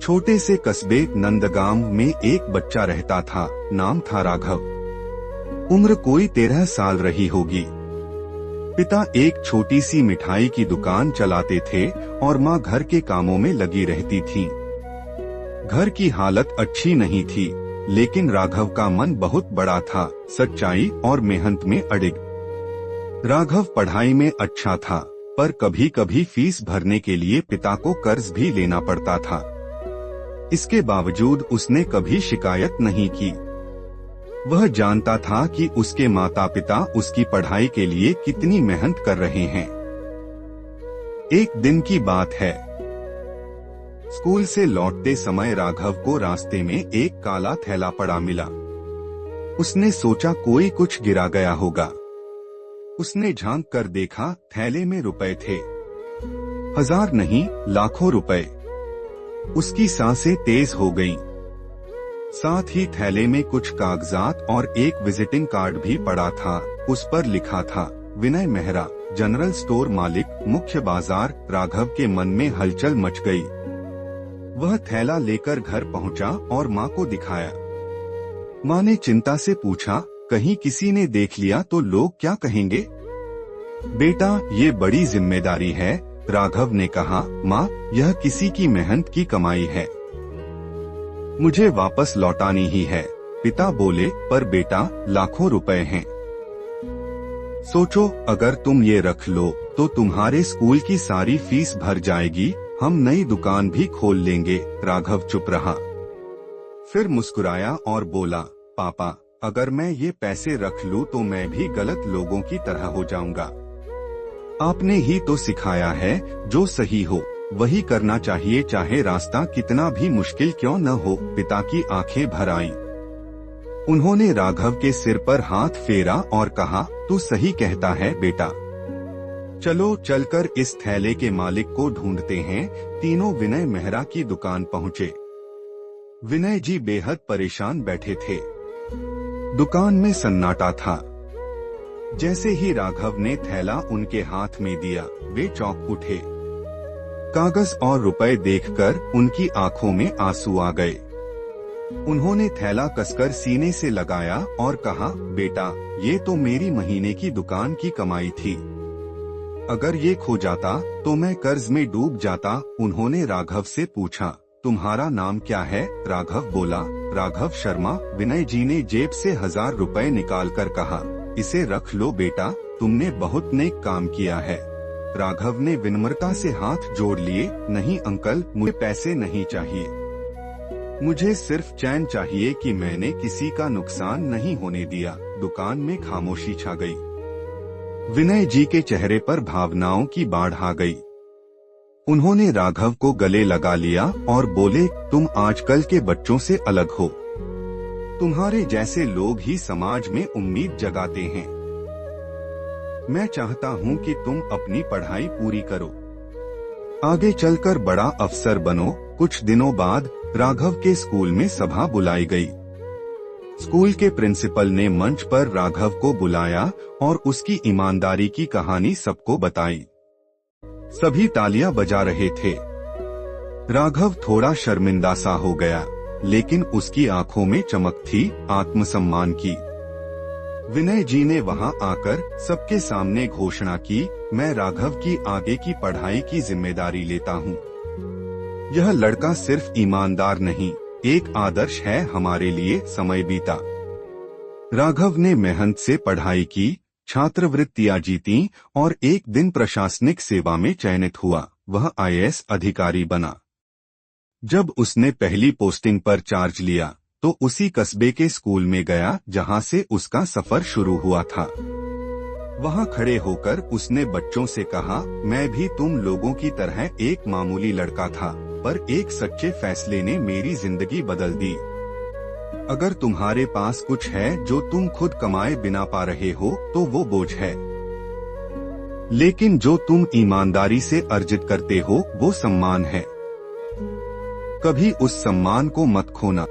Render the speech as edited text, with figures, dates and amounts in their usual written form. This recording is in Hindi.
छोटे से कस्बे नंदगांव में एक बच्चा रहता था। नाम था राघव। उम्र कोई 13 साल रही होगी। पिता एक छोटी सी मिठाई की दुकान चलाते थे और माँ घर के कामों में लगी रहती थी। घर की हालत अच्छी नहीं थी, लेकिन राघव का मन बहुत बड़ा था, सच्चाई और मेहनत में अडिग। राघव पढ़ाई में अच्छा था, पर कभी कभी फीस भरने के लिए पिता को कर्ज भी लेना पड़ता था। इसके बावजूद उसने कभी शिकायत नहीं की। वह जानता था कि उसके माता पिता उसकी पढ़ाई के लिए कितनी मेहनत कर रहे हैं। एक दिन की बात है। स्कूल से लौटते समय राघव को रास्ते में एक काला थैला पड़ा मिला। उसने सोचा कोई कुछ गिरा गया होगा। उसने झांक कर देखा, थैले में रुपए थे। 1000 नहीं, लाखों रुपए। उसकी सांसें तेज हो गईं। साथ ही थैले में कुछ कागजात और एक विजिटिंग कार्ड भी पड़ा था। उस पर लिखा था, विनय मेहरा, जनरल स्टोर मालिक, मुख्य बाजार। राघव के मन में हलचल मच गई। वह थैला लेकर घर पहुंचा और माँ को दिखाया। माँ ने चिंता से पूछा, कहीं किसी ने देख लिया तो लोग क्या कहेंगे? बेटा, ये बड़ी जिम्मेदारी है, राघव ने कहा। माँ, यह किसी की मेहनत की कमाई है, मुझे वापस लौटानी ही है। पिता बोले, पर बेटा, लाखों रुपए हैं। सोचो, अगर तुम ये रख लो तो तुम्हारे स्कूल की सारी फीस भर जाएगी, हम नई दुकान भी खोल लेंगे। राघव चुप रहा, फिर मुस्कुराया और बोला, पापा, अगर मैं ये पैसे रख लूं तो मैं भी गलत लोगों की तरह हो जाऊंगा। आपने ही तो सिखाया है, जो सही हो वही करना चाहिए, चाहे रास्ता कितना भी मुश्किल क्यों न हो। पिता की आंखें भर आईं। उन्होंने राघव के सिर पर हाथ फेरा और कहा, तू सही कहता है बेटा। चलो चलकर इस थैले के मालिक को ढूंढते हैं। तीनों विनय मेहरा की दुकान पहुँचे। विनय जी बेहद परेशान बैठे थे। दुकान में सन्नाटा था। जैसे ही राघव ने थैला उनके हाथ में दिया, वे चौंक उठे। कागज और रुपए देखकर उनकी आंखों में आंसू आ गए। उन्होंने थैला कसकर सीने से लगाया और कहा, बेटा, ये तो मेरी महीने की दुकान की कमाई थी। अगर ये खो जाता तो मैं कर्ज में डूब जाता। उन्होंने राघव से पूछा, तुम्हारा नाम क्या है? राघव बोला, राघव शर्मा। विनय जी ने जेब से 1000 रुपए निकालकर कहा, इसे रख लो बेटा, तुमने बहुत नेक काम किया है। राघव ने विनम्रता से हाथ जोड़ लिए, नहीं अंकल, मुझे पैसे नहीं चाहिए, मुझे सिर्फ चैन चाहिए कि मैंने किसी का नुकसान नहीं होने दिया। दुकान में खामोशी छा गई। विनय जी के चेहरे पर भावनाओं की बाढ़ आ गई। उन्होंने राघव को गले लगा लिया और बोले, तुम आजकल के बच्चों से अलग हो। तुम्हारे जैसे लोग ही समाज में उम्मीद जगाते हैं। मैं चाहता हूं कि तुम अपनी पढ़ाई पूरी करो, आगे चलकर बड़ा अफसर बनो। कुछ दिनों बाद राघव के स्कूल में सभा बुलाई गई। स्कूल के प्रिंसिपल ने मंच पर राघव को बुलाया और उसकी ईमानदारी की कहानी सबको बताई। सभी तालियां बजा रहे थे। राघव थोड़ा शर्मिंदा सा हो गया, लेकिन उसकी आंखों में चमक थी, आत्मसम्मान की। विनय जी ने वहां आकर सबके सामने घोषणा की, मैं राघव की आगे की पढ़ाई की जिम्मेदारी लेता हूं। यह लड़का सिर्फ ईमानदार नहीं, एक आदर्श है हमारे लिए। समय बीता। राघव ने मेहनत से पढ़ाई की, छात्रवृत्तियां जीती और एक दिन प्रशासनिक सेवा में चयनित हुआ। वह IAS अधिकारी बना। जब उसने पहली पोस्टिंग पर चार्ज लिया तो उसी कस्बे के स्कूल में गया जहां से उसका सफर शुरू हुआ था। वहां खड़े होकर उसने बच्चों से कहा, मैं भी तुम लोगों की तरह एक मामूली लड़का था, पर एक सच्चे फैसले ने मेरी जिंदगी बदल दी। अगर तुम्हारे पास कुछ है जो तुम खुद कमाए बिना पा रहे हो तो वो बोझ है, लेकिन जो तुम ईमानदारी से अर्जित करते हो वो सम्मान है। कभी उस सम्मान को मत खोना।